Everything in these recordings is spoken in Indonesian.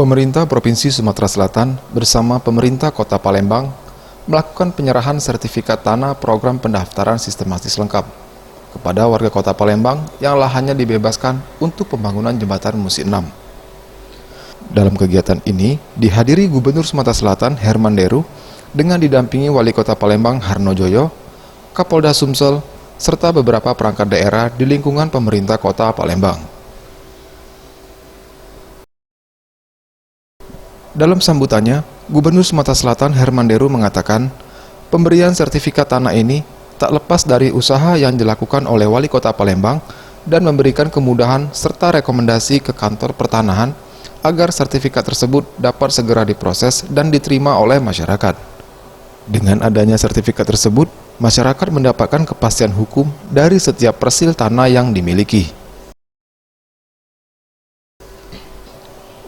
Pemerintah Provinsi Sumatera Selatan bersama pemerintah Kota Palembang melakukan penyerahan sertifikat tanah program pendaftaran sistematis lengkap kepada warga Kota Palembang yang lahannya dibebaskan untuk pembangunan jembatan Musi 6. Dalam kegiatan ini dihadiri Gubernur Sumatera Selatan Herman Deru dengan didampingi Wali Kota Palembang Harno Joyo, Kapolda Sumsel, serta beberapa perangkat daerah di lingkungan pemerintah Kota Palembang. Dalam sambutannya, Gubernur Sumatera Selatan Herman Deru mengatakan, pemberian sertifikat tanah ini tak lepas dari usaha yang dilakukan oleh Wali Kota Palembang dan memberikan kemudahan serta rekomendasi ke kantor pertanahan agar sertifikat tersebut dapat segera diproses dan diterima oleh masyarakat. Dengan adanya sertifikat tersebut, masyarakat mendapatkan kepastian hukum dari setiap persil tanah yang dimiliki.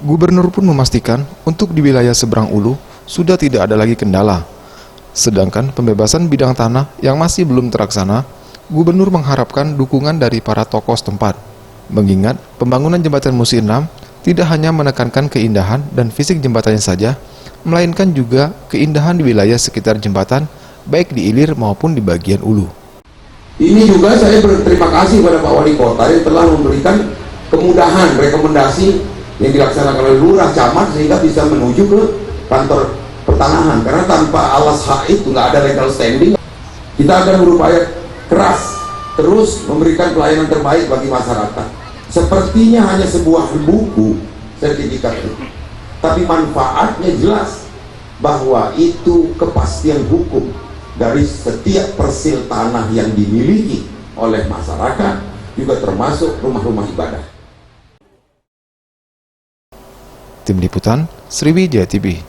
Gubernur pun memastikan untuk di wilayah Seberang Ulu sudah tidak ada lagi kendala. Sedangkan pembebasan bidang tanah yang masih belum terlaksana, Gubernur mengharapkan dukungan dari para tokoh setempat. Mengingat pembangunan jembatan Musi 6 tidak hanya menekankan keindahan dan fisik jembatannya saja, melainkan juga keindahan di wilayah sekitar jembatan, baik di ilir maupun di bagian ulu. Ini juga saya berterima kasih kepada Pak Wali Kota yang telah memberikan kemudahan rekomendasi yang dilaksanakan oleh lurah camat sehingga bisa menuju ke kantor pertanahan, karena tanpa alas hak itu nggak ada legal standing. Kita akan berupaya keras terus memberikan pelayanan terbaik bagi masyarakat. Sepertinya hanya sebuah buku sertifikat itu, tapi manfaatnya jelas bahwa itu kepastian hukum dari setiap persil tanah yang dimiliki oleh masyarakat, juga termasuk rumah-rumah ibadah. Tim Liputan, Sriwijaya TV.